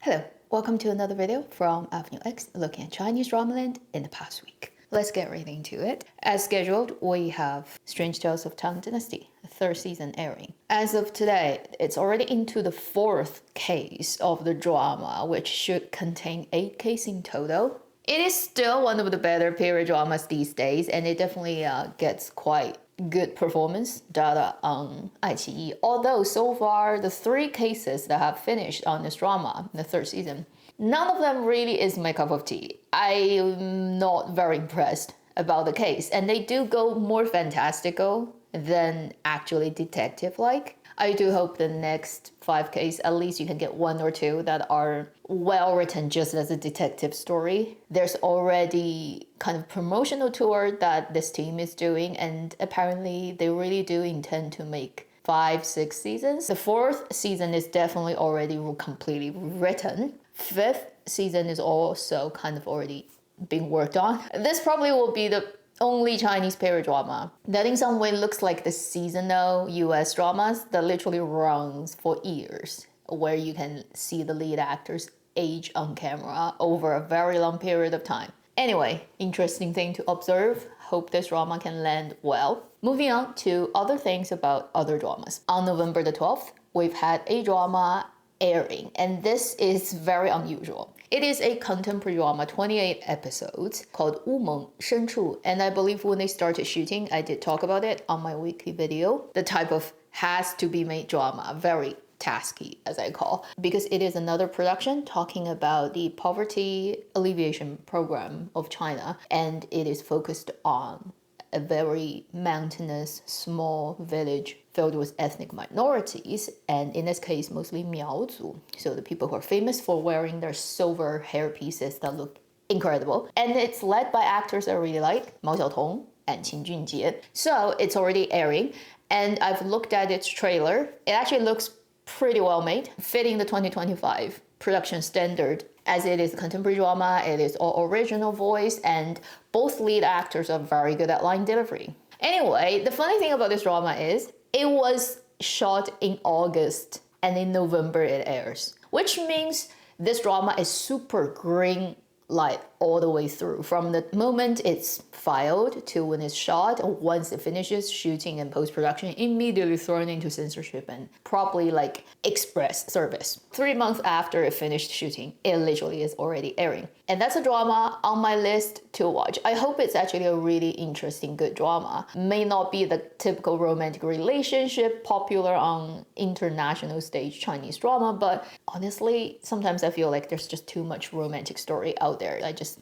Hello, welcome to another video from Avenue X looking at Chinese drama land in the past week. Let's get right into it. As scheduled, we have Strange Tales of Tang Dynasty, the third season airing. As of today, it's already into the fourth case of the drama, which should contain 8 cases in total. It is still one of the better period dramas these days, and it definitely gets quite good performance data on iQIYI. Although so far the 3 cases that have finished on this drama, the third season, none of them really is my cup of tea. I'm not very impressed about the case, and they do go more fantastical than actually detective-like. I do hope the next 5 cases, at least you can get 1 or 2 that are well written just as a detective story. There's already kind of promotional tour that this team is doing, and apparently they really do intend to make 5-6 seasons. The 4th season is definitely already completely written. 5th season is also kind of already being worked on. This probably will be the only Chinese period drama that in some way looks like the seasonal US dramas that literally runs for years, where you can see the lead actors age on camera over a very long period of time. Anyway, interesting thing to observe. Hope this drama can land well. Moving on to other things about other dramas. On November the 12th, we've had a drama airing, and this is very unusual. It is a contemporary drama, 28 episodes, called Wumeng, and I believe when they started shooting, I did talk about it on my weekly video. The type of has-to-be-made drama, very tasky, as I call, because it is another production talking about the poverty alleviation program of China, and it is focused on a very mountainous, small village filled with ethnic minorities, and in this case, mostly Miaozu. So the people who are famous for wearing their silver hair pieces that look incredible. And it's led by actors I really like, Mao Xiaotong and Qin Wen. So it's already airing, and I've looked at its trailer. It actually looks pretty well made, fitting the 2025 production standard. As it is a contemporary drama, it is all original voice, and both lead actors are very good at line delivery. Anyway, the funny thing about this drama is it was shot in August, and in November it airs, which means this drama is super green light all the way through, from the moment it's filed to when it's shot. Once it finishes shooting and post-production, immediately thrown into censorship and probably like express service. 3 months after it finished shooting, it literally is already airing. And that's a drama on my list to watch. I hope it's actually a really interesting, good drama. May not be the typical romantic relationship popular on international stage Chinese drama, but honestly, sometimes I feel like there's just too much romantic story out there. I just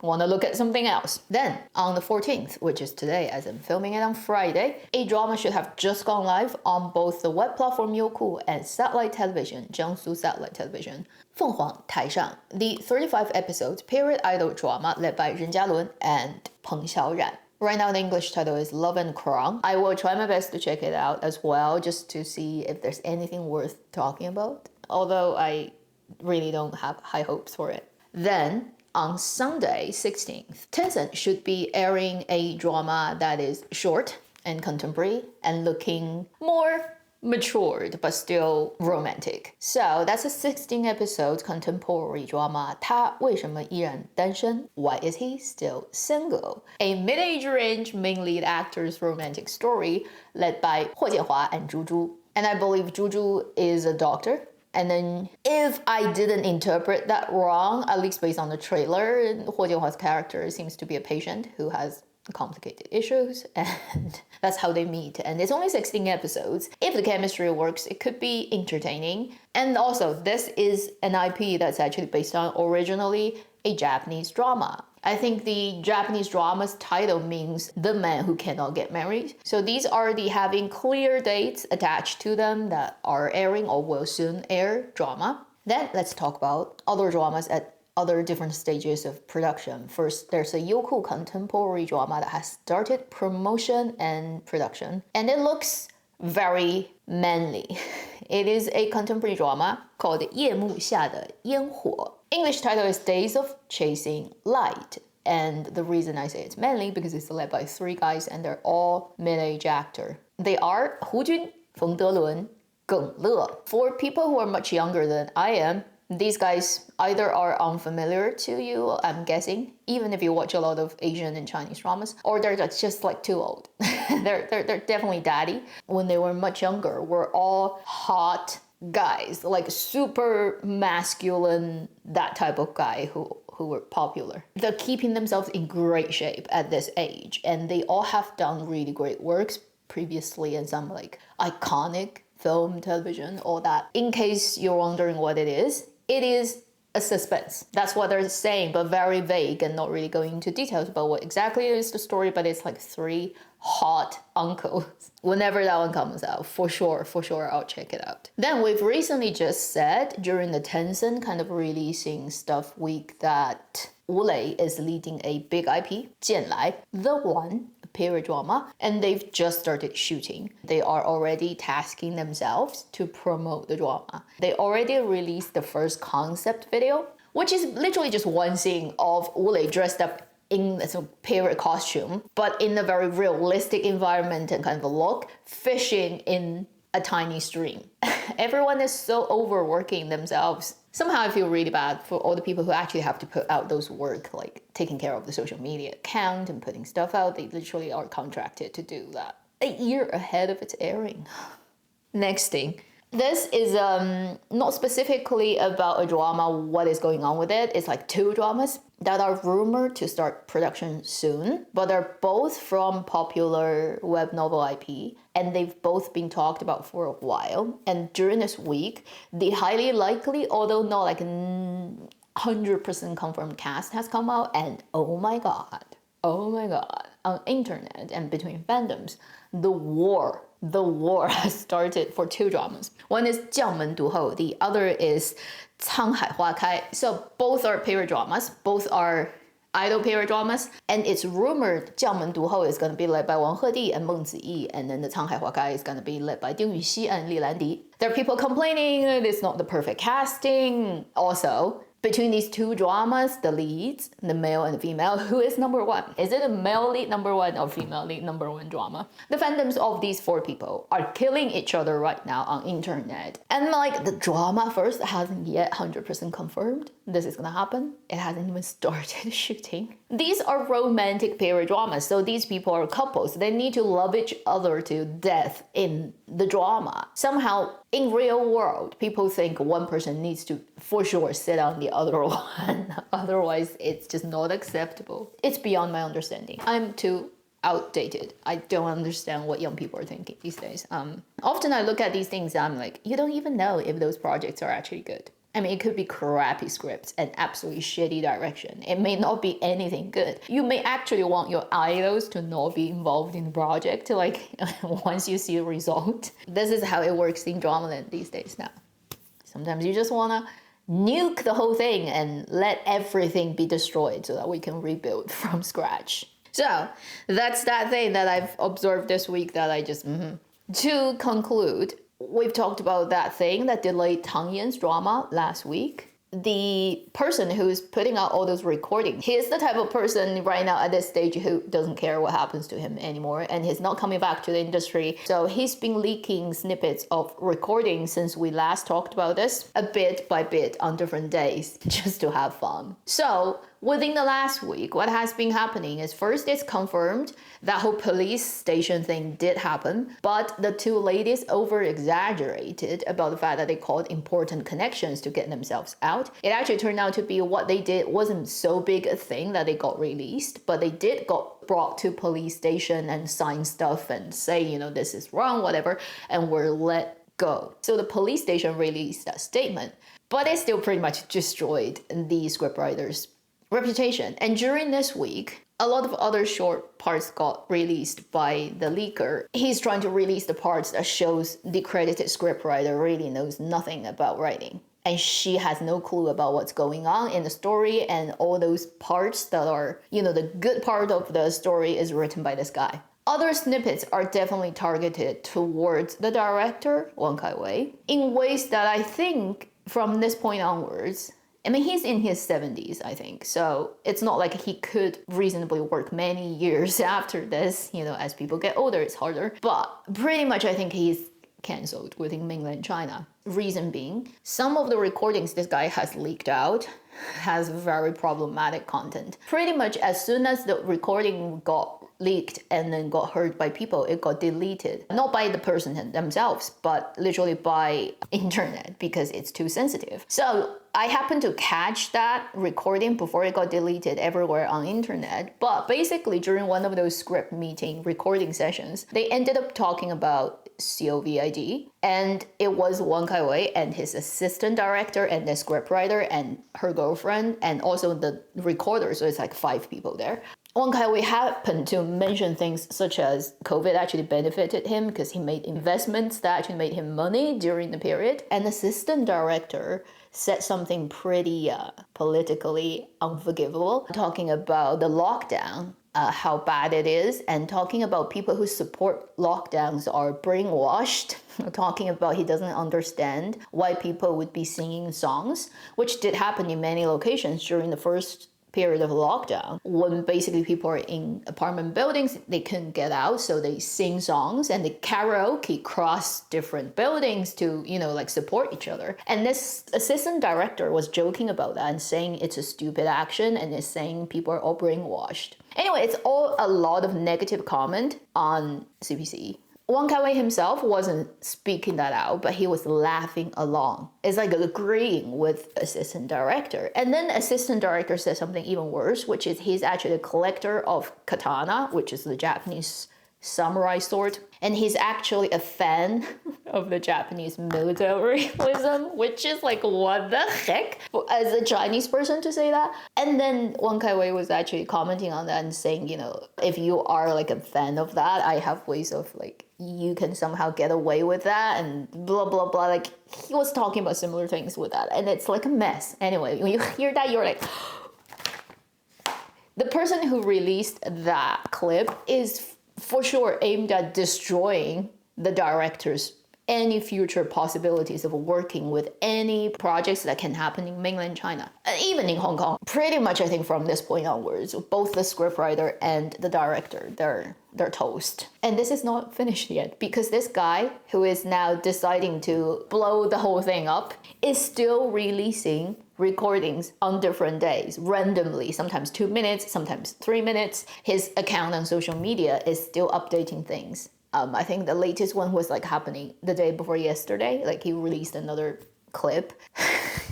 want to look at something else. Then, on the 14th, which is today as I'm filming it on Friday, a drama should have just gone live on both the web platform Youku and satellite television, Jiangsu satellite television, 凤凰台上, the 35 episodes period idol drama led by Ren Jialun and Peng Xiaoran. Right now, the English title is Love and Crown. I will try my best to check it out as well, just to see if there's anything worth talking about, although I really don't have high hopes for it. Then, on Sunday, 16th, Tencent should be airing a drama that is short and contemporary and looking more matured but still romantic. So that's a 16 episode contemporary drama, 他为什么依然单身? Why is he still single? A mid-age range main lead actor's romantic story led by Huo Jianhua and Zhu Zhu. And I believe Zhu Zhu is a doctor. And then, if I didn't interpret that wrong, at least based on the trailer, Huo Jianhua's character seems to be a patient who has complicated issues, and that's how they meet. And it's only 16 episodes. If the chemistry works, it could be entertaining. And also, this is an IP that's actually based on originally a Japanese drama. I think the Japanese drama's title means the man who cannot get married. So these are the having clear dates attached to them that are airing or will soon air drama. Then let's talk about other dramas at other different stages of production. First, there's a Youku contemporary drama that has started promotion and production, and it looks very manly. It is a contemporary drama called 夜幕下的烟火. English title is Days of Chasing Light. And the reason I say it's manly because it's led by 3 guys and they're all mid-age actor. They are Hu Jun, Feng Delun, Geng Le. For people who are much younger than I am, These guys either are unfamiliar to you, I'm guessing, even if you watch a lot of Asian and Chinese dramas, or they're just like too old. they're definitely daddy. When they were much younger, were all hot guys, like super masculine, that type of guy who were popular. They're keeping themselves in great shape at this age, and they all have done really great works previously in some like iconic film, television, all that. In case you're wondering what it is a suspense. That's what they're saying, but very vague and not really going into details about what exactly is the story, but it's like 3 hot uncles. Whenever that one comes out, for sure, I'll check it out. Then we've recently just said during the Tencent kind of releasing stuff week that Wulei is leading a big IP, 剑来, The One, a period drama, and they've just started shooting. They are already tasking themselves to promote the drama. They already released the first concept video, which is literally just one scene of Wulei dressed up in a period costume, but in a very realistic environment and kind of a look, fishing in a tiny stream. Everyone is so overworking themselves. Somehow I feel really bad for all the people who actually have to put out those work, like taking care of the social media account and putting stuff out. They literally are contracted to do that a year ahead of its airing. Next thing. This is not specifically about a drama, what is going on with it. It's like 2 dramas that are rumored to start production soon, but they're both from popular web novel IP, and they've both been talked about for a while. And during this week, the highly likely, although not like 100% confirmed cast has come out, and oh my god, on internet and between fandoms, the war has started for 2 dramas. One is 将门读后, the other is 沧海花开. So both are period dramas, both are idol period dramas, and it's rumored 将门读后 is going to be led by Wang Hedi and Meng Ziyi, and then the 沧海花开 is going to be led by Ding Yuxi and Li Landi. There are people complaining it's not the perfect casting. Also, between these 2 dramas, the leads, the male and the female, who is number 1? Is it a male lead number 1 or female lead number 1 drama? The fandoms of these 4 people are killing each other right now on internet. And like the drama first hasn't yet 100% confirmed this is gonna happen. It hasn't even started shooting. These are romantic period dramas, so these people are couples. They need to love each other to death in the drama. Somehow, in real world, people think one person needs to for sure sit on the other one. Otherwise, it's just not acceptable. It's beyond my understanding. I'm too outdated. I don't understand what young people are thinking these days. Often I look at these things and I'm like, you don't even know if those projects are actually good. I mean, it could be crappy scripts and absolutely shitty direction. It may not be anything good. You may actually want your idols to not be involved in the project, like once you see a result. This is how it works in Dramaland these days now. Sometimes you just wanna nuke the whole thing and let everything be destroyed so that we can rebuild from scratch. So that's that thing that I've observed this week that I just, To conclude, we've talked about that thing that delayed Tang Yan's drama last week. The person who's putting out all those recordings, he's the type of person right now at this stage who doesn't care what happens to him anymore, and he's not coming back to the industry. So he's been leaking snippets of recordings since we last talked about this, a bit by bit on different days, just to have fun. So within the last week, what has been happening is first it's confirmed that whole police station thing did happen, but the 2 ladies over-exaggerated about the fact that they called important connections to get themselves out. It actually turned out to be what they did wasn't so big a thing that they got released, but they did got brought to police station and sign stuff and say, this is wrong, whatever, and were let go. So the police station released that statement, but it still pretty much destroyed the scriptwriter's reputation. And during this week, a lot of other short parts got released by the leaker. He's trying to release the parts that shows the credited scriptwriter really knows nothing about writing. And she has no clue about what's going on in the story, and all those parts that are, the good part of the story is written by this guy. Other snippets are definitely targeted towards the director, Wang Kai-wei, in ways that I think from this point onwards, I mean, he's in his 70s, I think, so it's not like he could reasonably work many years after this. As people get older, it's harder. But pretty much I think he's cancelled within mainland China. Reason being, some of the recordings this guy has leaked out has very problematic content. Pretty much as soon as the recording got leaked and then got heard by people, it got deleted. Not by the person themselves, but literally by internet because it's too sensitive. So I happened to catch that recording before it got deleted everywhere on internet. But basically during one of those script meeting recording sessions, they ended up talking about COVID, and it was Wang Kaiwei and his assistant director and the scriptwriter and her girlfriend and also the recorder, so it's like 5 people there. Wang Kaiwei happened to mention things such as COVID actually benefited him because he made investments that actually made him money during the period. And the assistant director said something pretty politically unforgivable, talking about the lockdown, how bad it is, and talking about people who support lockdowns are brainwashed, talking about he doesn't understand why people would be singing songs, which did happen in many locations during the first period of lockdown, when basically people are in apartment buildings, they couldn't get out, so they sing songs and they karaoke cross different buildings to, like support each other. And this assistant director was joking about that and saying it's a stupid action and is saying people are all brainwashed. Anyway, it's all a lot of negative comment on CPC. Wang Kaiwei himself wasn't speaking that out, but he was laughing along. It's like agreeing with assistant director. And then assistant director said something even worse, which is he's actually a collector of katana, which is the Japanese samurai sword. And he's actually a fan of the Japanese militarism, which is like, what the heck? As a Chinese person to say that. And then Wang Kaiwei was actually commenting on that and saying, if you are like a fan of that, I have ways of like, you can somehow get away with that and blah, blah, blah. Like he was talking about similar things with that. And it's like a mess. Anyway, when you hear that, you're like, the person who released that clip is for sure aimed at destroying the director's any future possibilities of working with any projects that can happen in mainland China, even in Hong Kong. Pretty much, I think from this point onwards, both the scriptwriter and the director, they're toast. And this is not finished yet, because this guy who is now deciding to blow the whole thing up is still releasing recordings on different days, randomly, sometimes 2 minutes, sometimes 3 minutes. His account on social media is still updating things. I think the latest one was like happening the day before yesterday, like he released another clip.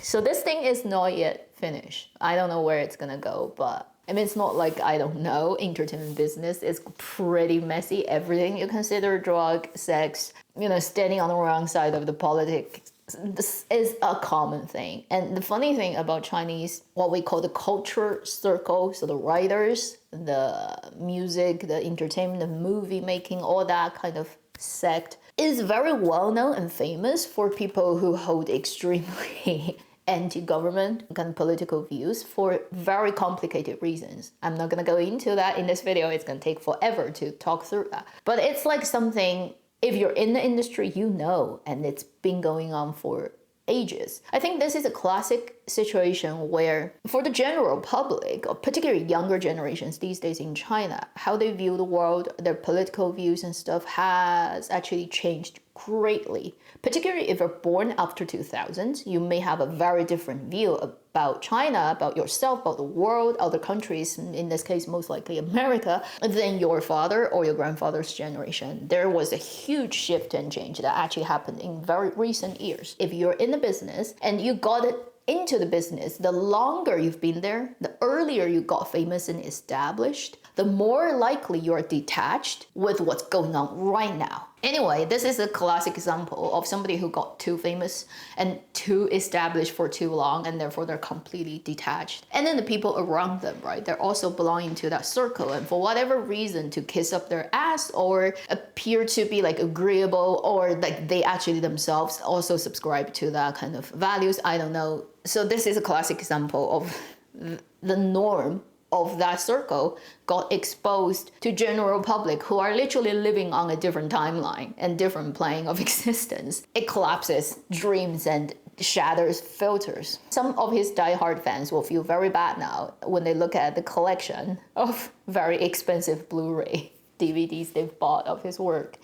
So this thing is not yet finished. I don't know where it's gonna go, but I mean, it's not like, I don't know, entertainment business is pretty messy. Everything you consider drug, sex, standing on the wrong side of the politics, this is a common thing. And the funny thing about Chinese, what we call the culture circle, so the writers, the music, the entertainment, the movie making, all that kind of sect, is very well known and famous for people who hold extremely anti-government kind of political views for very complicated reasons. I'm not gonna go into that in this video. It's gonna take forever to talk through that. But it's like something, if you're in the industry, and it's been going on for ages. I think this is a classic situation where for the general public, or particularly younger generations these days in China, how they view the world, their political views and stuff has actually changed greatly. Particularly if you're born after 2000, you may have a very different view about China, about yourself, about the world, other countries, in this case most likely America, than your father or your grandfather's generation. There was a huge shift and change that actually happened in very recent years. If you're in the business and you got it into the business, the longer you've been there, the earlier you got famous and established, the more likely you're detached with what's going on right now. Anyway, this is a classic example of somebody who got too famous and too established for too long, and therefore they're completely detached. And then the people around them, right, they're also belonging to that circle, and for whatever reason, to kiss up their ass or appear to be like agreeable, or like they actually themselves also subscribe to that kind of values, I don't know. So this is a classic example of the norm of that circle got exposed to general public who are literally living on a different timeline and different plane of existence. It collapses dreams and shatters filters. Some of his diehard fans will feel very bad now when they look at the collection of very expensive Blu-ray DVDs they've bought of his work.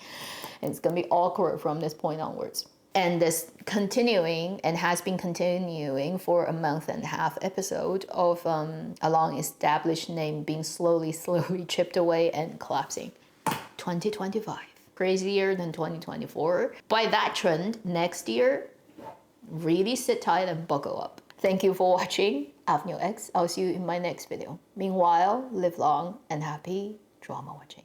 and it's gonna be awkward from this point onwards. And this continuing and has been continuing for a month and a half episode of a long established name being slowly chipped away and collapsing. 2025, crazier than 2024. By that trend, next year, really sit tight and buckle up. Thank you for watching Avenue X. I'll see you in my next video. Meanwhile, live long and happy drama watching.